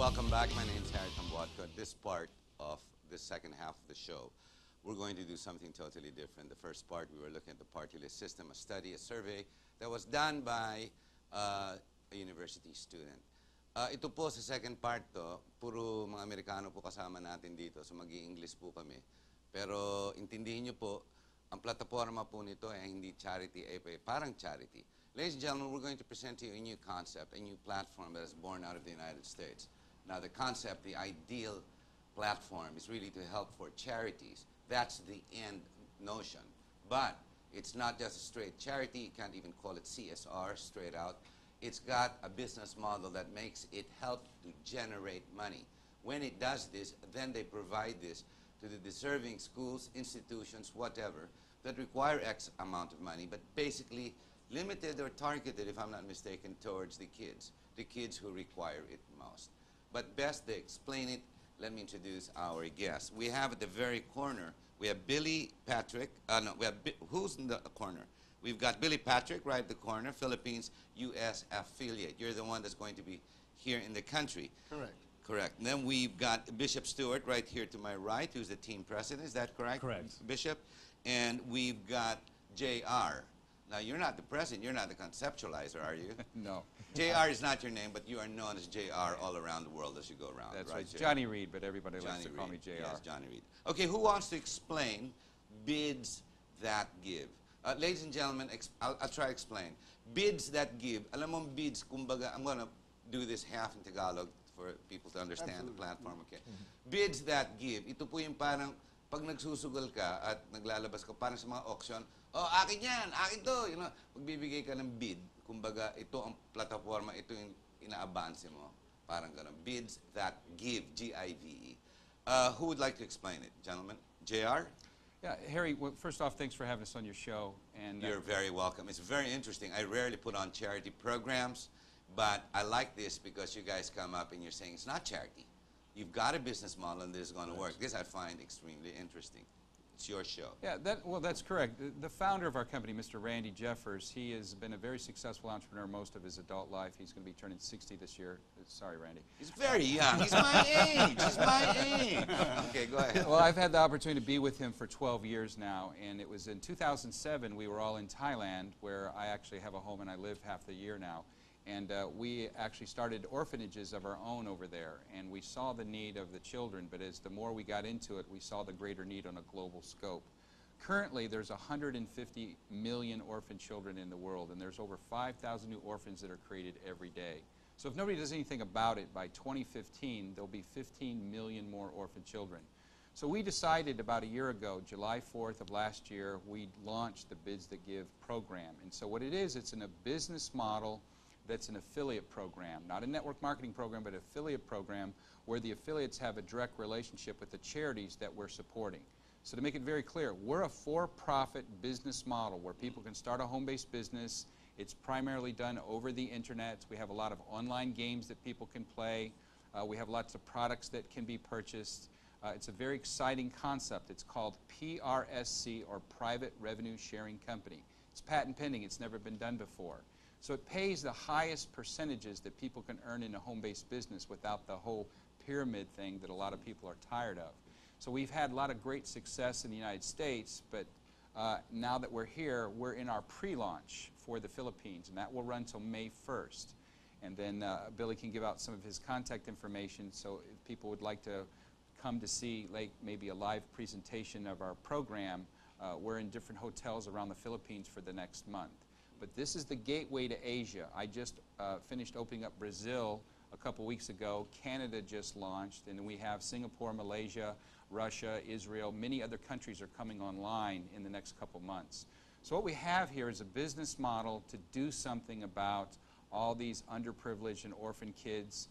welcome back. My name is Harry Tambuatco. At this part of the second half of the show, we're going to do something totally different. The first part, we were looking at the party list system, a study, a survey that was done by a university student. Ito po sa second part to, puro mga Amerikano po kasama natin dito, so mag-i-English po kami. Pero intindihin niyo po, ang plataforma po nito ay hindi charity, ay parang charity. Ladies and gentlemen, we're going to present to you a new concept, a new platform that is born out of the United States. Now, the concept, the ideal platform is really to help for charities. That's the end notion. But it's not just a straight charity. You can't even call it CSR straight out. It's got a business model that makes it help to generate money. When it does this, then they provide this to the deserving schools, institutions, whatever, that require X amount of money, but basically limited or targeted, if I'm not mistaken, towards the kids who require it most. But best they explain it, let me introduce our guests. We have at the very corner, we have Billy Patrick, who's in the corner? We've got Billy Patrick right at the corner, Philippines U.S. affiliate. You're the one that's going to be here in the country. Correct. Correct. And then we've got Bishop Stewart right here to my right, who's the team president. Is that correct? Correct. Bishop? And we've got J.R. Now, you're not the president. You're not the conceptualizer, are you? No. J.R. is not your name, but you are known as J.R. all around the world as you go around. That's right. Johnny Reed, but everybody likes to Johnny call me Reed. J.R. Yes, Johnny Reed. Okay, who wants to explain bids that give? Ladies and gentlemen, I'll try to explain. Bids that give. Alam mo bids, kumbaga, I'm going to do this half in Tagalog for people to understand the platform. Okay. Bids that give. Ito po yung parang pag nagsusugal ka at naglalabas ka parang sa mga auction, oh, akin yan, akin to. You know, magbibigay ka ng bid. Kumbaga, ito ang plataforma, ito yung ina-advance mo. Parang ganun. Bids that give, G-I-V-E. Who would like to explain it, gentlemen? J.R.? Yeah, Harry, well, first off, thanks for having us on your show. And You're very welcome. It's very interesting. I rarely put on charity programs, but I like this because you guys come up and you're saying it's not charity. You've got a business model and this is going to work. This I find extremely interesting. It's your show. yeah, that's correct. The founder of our company, Mr. Randy Jeffers, he has been a very successful entrepreneur most of his adult life. He's going to be turning 60 this year. Sorry, Randy. He's very young. He's my age. He's my age. Okay, go ahead. Well, I've had the opportunity to be with him for 12 years now, and it was in 2007 we were all in Thailand, where I actually have a home and I live half the year now. And we actually started orphanages of our own over there, and we saw the need of the children, but as the more we got into it, we saw the greater need on a global scope. Currently, there's 150 million orphan children in the world, and there's over 5,000 new orphans that are created every day. So if nobody does anything about it, by 2015, there'll be 15 million more orphan children. So we decided about a year ago, July 4th of last year, we launched the Bids That Give program. And so what it is, it's in a business model that's an affiliate program, not a network marketing program, but an affiliate program where the affiliates have a direct relationship with the charities that we're supporting. So to make it very clear, we're a for-profit business model where people can start a home-based business. It's primarily done over the internet. We have a lot of online games that people can play. We have lots of products that can be purchased. It's a very exciting concept. It's called PRSC, or Private Revenue Sharing Company. It's patent pending. It's never been done before. So it pays the highest percentages that people can earn in a home-based business without the whole pyramid thing that a lot of people are tired of. So we've had a lot of great success in the United States, but now that we're here, we're in our pre-launch for the Philippines, and that will run till May 1st. And then Billy can give out some of his contact information, so if people would like to come to see maybe a live presentation of our program, we're in different hotels around the Philippines for the next month. But this is the gateway to Asia. I just finished opening up Brazil a couple weeks ago. Canada just launched, and we have Singapore, Malaysia, Russia, Israel. Many other countries are coming online in the next couple months. So what we have here is a business model to do something about all these underprivileged and orphan kids.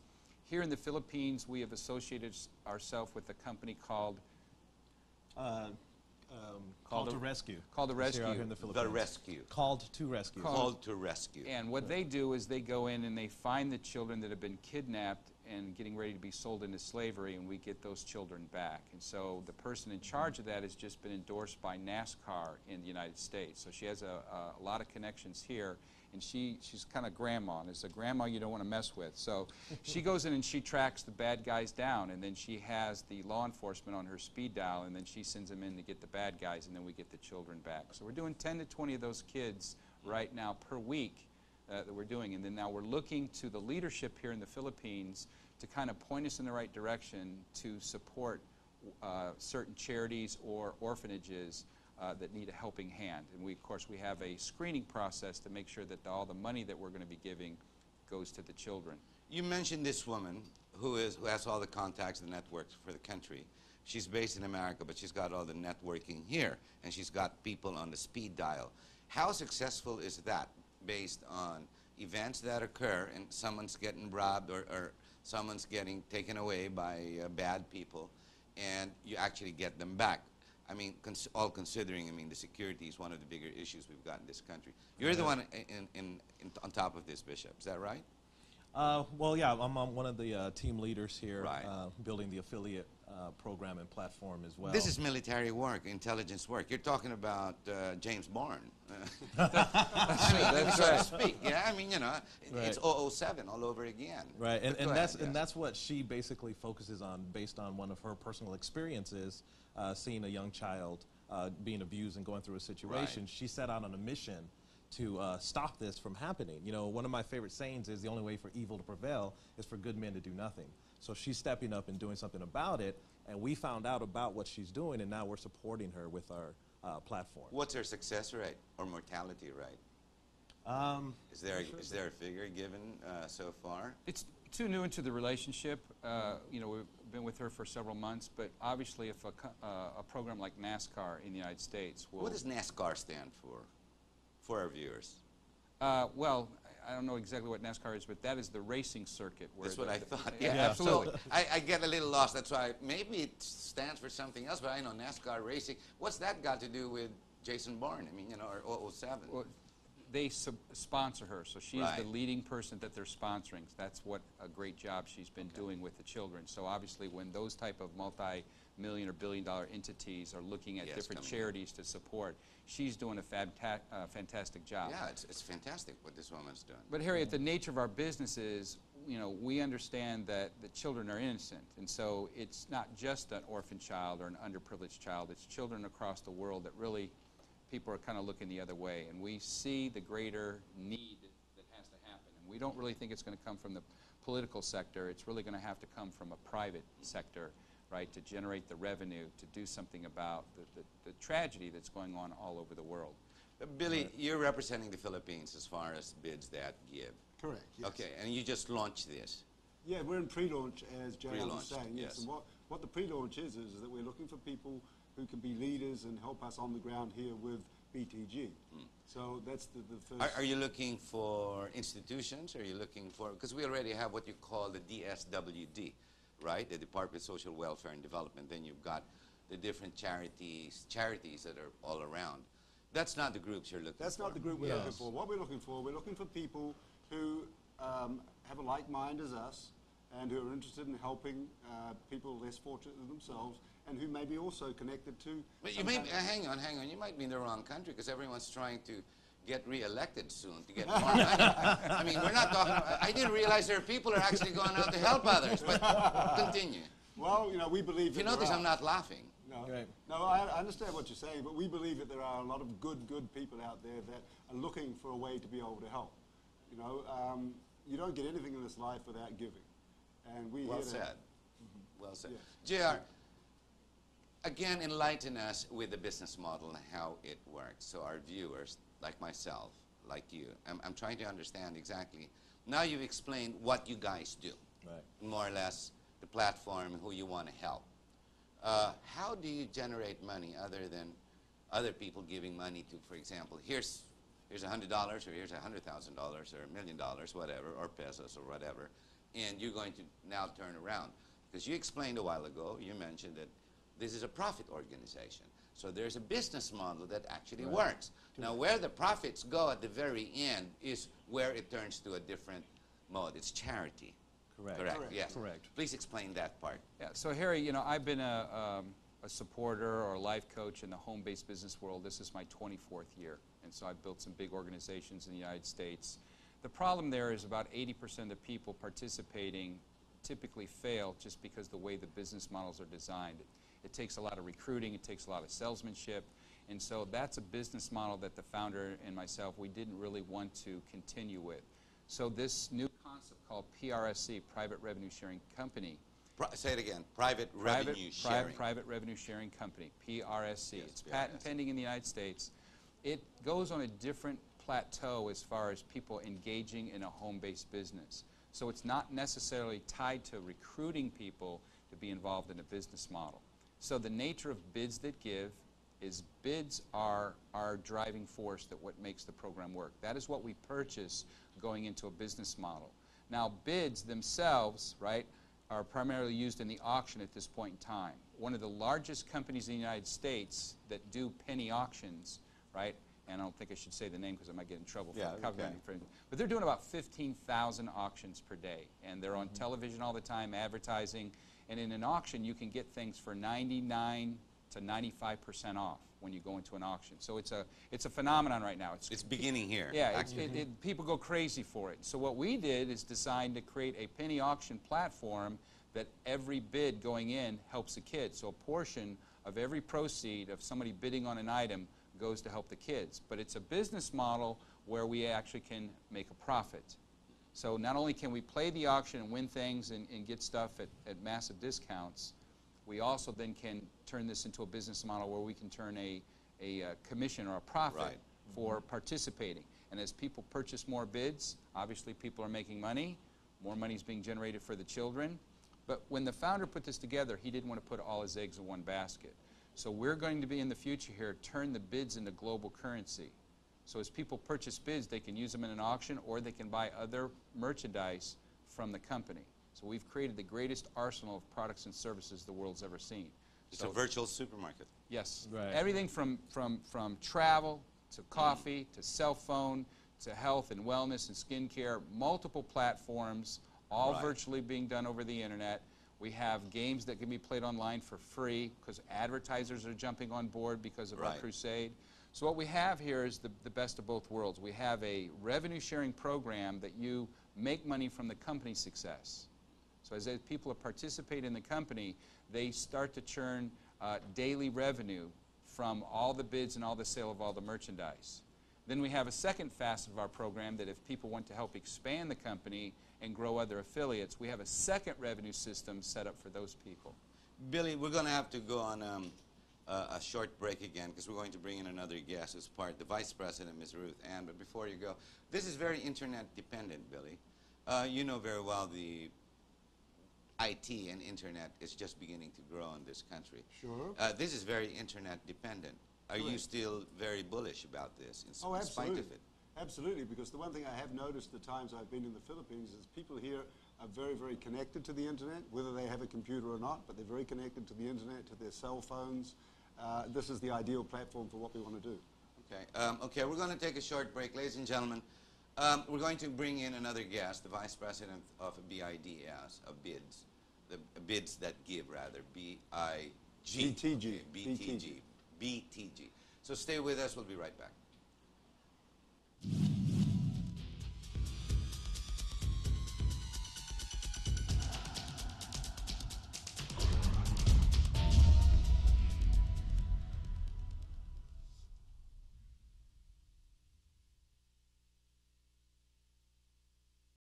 Here in the Philippines, we have associated ourselves with a company called Call to Rescue. Called to Rescue. Here in the Philippines. The Rescue. Called to Rescue. Called to Rescue. And what they do is they go in and they find the children that have been kidnapped and getting ready to be sold into slavery, and we get those children back. And so the person in charge of that has just been endorsed by NASCAR in the United States. So she has a lot of connections here, and she's kind of grandma, and it's a grandma you don't want to mess with. So she goes in and she tracks the bad guys down, and then she has the law enforcement on her speed dial, and then she sends them in to get the bad guys, and then we get the children back. So we're doing 10 to 20 of those kids right now per week that we're doing. And then now we're looking to the leadership here in the Philippines to kind of point us in the right direction to support certain charities or orphanages that need a helping hand. And we, of course, we have a screening process to make sure that all the money that we're going to be giving goes to the children. You mentioned this woman who has all the contacts and networks for the country. She's based in America, but she's got all the networking here, and she's got people on the speed dial. How successful is that based on events that occur and someone's getting robbed or someone's getting taken away by bad people, and you actually get them back? I mean, all considering, I mean, the security is one of the bigger issues we've got in this country. You're the one on top of this, Bishop. Is that right? Well, yeah, I'm one of the team leaders here, Right. Building the affiliate program and platform as well. This is military work, intelligence work. You're talking about James Bond. That's so to right. speak. Yeah, I mean, you know, Right. it's 007 all over again. Right, and, But go and ahead, that's yes. and that's what she basically focuses on, based on one of her personal experiences, seeing a young child being abused and going through a situation. Right. She set out on a mission to stop this from happening. You know, one of my favorite sayings is the only way for evil to prevail is for good men to do nothing. So she's stepping up and doing something about it, and we found out about what she's doing, and now we're supporting her with our platform. What's her success rate or mortality rate? Is there a figure given so far? It's too new into the relationship. You know, we've been with her for several months, but obviously if a program like NASCAR in the United States will... What does NASCAR stand for our viewers? Well, I don't know exactly what NASCAR is, but that is the racing circuit. Where That's what I thought. Yeah, Yeah, absolutely. So I get a little lost. That's why maybe it stands for something else, but I know NASCAR racing. What's that got to do with Jason Bourne? I mean, you know, or 007? Well, they sponsor her, so she is the Right. leading person that they're sponsoring. That's what a great job she's been doing with the children. So obviously when those type of multi-million or billion-dollar entities are looking at Yes, different coming in. charities to support, she's doing a fantastic job. Yeah, it's fantastic what this woman's doing. But Harriet, the nature of our business is, you know, we understand that the children are innocent, and so it's not just an orphan child or an underprivileged child. It's children across the world that really people are kind of looking the other way, and we see the greater need that has to happen. And we don't really think it's going to come from the political sector. It's really going to have to come from a private sector, right, to generate the revenue, to do something about the tragedy that's going on all over the world. Billy, you're representing the Philippines as far as bids that give. Correct, yes. Okay, and you just launched this. Yeah, we're in pre-launch, as J.R. was Pre-launch, saying. yes. And what the pre-launch is that we're looking for people who can be leaders and help us on the ground here with BTG. So that's the first... Are you looking for institutions? Are you looking for... Because we already have what you call the DSWD, right? The Department of Social Welfare and Development. Then you've got the different charities that are all around. That's not the groups you're looking for. That's not the group we're looking for. What we're looking for people who have a like mind as us and who are interested in helping people less fortunate than themselves, and who may be also connected to... But you may, hang on, you might be in the wrong country because everyone's trying to get re-elected soon to get more money. I mean, we're not talking about... I didn't realize there are people who are actually going out to help others, but continue. Well, you know, we believe... If you notice, I'm not laughing. No, Right. no, I understand what you're saying, but we believe that there are a lot of good people out there that are looking for a way to be able to help. You know, you don't get anything in this life without giving. And we Well here to- said. Well said. Yeah. JR, again, enlighten us with the business model and how it works. So our viewers, like myself, like you, I'm trying to understand exactly. Now you've explained what you guys do. Right. More or less the platform, who you want to help. How do you generate money other than other people giving money to, for example, here's $100 or here's $100,000 or $1 million, whatever, or pesos or whatever, and you're going to now turn around. Because you explained a while ago, you mentioned that this is a profit organization. So there's a business model that actually works. Now where the profits go at the very end is where it turns to a different mode. It's charity. Correct. Correct. Correct. Yes. Correct. Please explain that part. Yeah, so Harry, you know, I've been a supporter or a life coach in the home-based business world. This is my 24th year, and so I've built some big organizations in the United States. The problem there is about 80% of people participating typically fail just because the way the business models are designed. It takes a lot of recruiting, it takes a lot of salesmanship, and so that's a business model that the founder and myself, we didn't really want to continue with. So this new concept called PRSC, Private Revenue Sharing Company. Say it again. Private revenue sharing. Private Revenue Sharing Company, PRSC. Yes, It's PRSC. patent pending in the United States. It goes on a different plateau as far as people engaging in a home-based business. So it's not necessarily tied to recruiting people to be involved in a business model. So the nature of bids that give is bids are our driving force that what makes the program work. That is what we purchase going into a business model. Now bids themselves, right, are primarily used in the auction at this point in time. One of the largest companies in the United States that do penny auctions, right, and I don't think I should say the name because I might get in trouble for copyright infringement, but they're doing about 15,000 auctions per day, and they're on television all the time, advertising, and in an auction you can get things for 99 to 95% off when you go into an auction. So it's a phenomenon right now. It's beginning here. Yeah, people go crazy for it. So what we did is decide to create a penny auction platform that every bid going in helps a kid. So a portion of every proceed of somebody bidding on an item goes to help the kids. But it's a business model where we actually can make a profit. So not only can we play the auction and win things and get stuff at massive discounts, we also then can turn this into a business model where we can turn a commission or a profit for participating. And as people purchase more bids, obviously people are making money, more money is being generated for the children. But when the founder put this together, he didn't want to put all his eggs in one basket. So we're going to be in the future here, turn the bids into global currency. So as people purchase bids, they can use them in an auction or they can buy other merchandise from the company. So we've created the greatest arsenal of products and services the world's ever seen. It's a virtual supermarket. Yes. Right. Everything from travel to coffee to cell phone to health and wellness and skincare, multiple platforms, all virtually being done over the internet. We have games that can be played online for free because advertisers are jumping on board because of our crusade. So what we have here is the best of both worlds. We have a revenue sharing program that you make money from the company's success. So as people participate in the company, they start to churn daily revenue from all the bids and all the sale of all the merchandise. Then we have a second facet of our program that if people want to help expand the company and grow other affiliates, we have a second revenue system set up for those people. Billy, we're going to have to go on a short break again because we're going to bring in another guest as part, the Vice President, Ms. Ruth Ann. But before you go, this is very internet dependent, Billy. You know very well the IT and internet is just beginning to grow in this country. Sure. This is very internet dependent. Are you still very bullish about this in spite absolutely. of it? Absolutely, because the one thing I have noticed the times I've been in the Philippines is people here are very, very connected to the internet, whether they have a computer or not, but they're very connected to the internet, to their cell phones. This is the ideal platform for what we want to do. Okay, okay, we're going to take a short break. Ladies and gentlemen, we're going to bring in another guest, the Vice President of BIDS, of BIDS, the bids that give, rather, B-I-G. BTG. Okay, BTG. BTG. So stay with us. We'll be right back.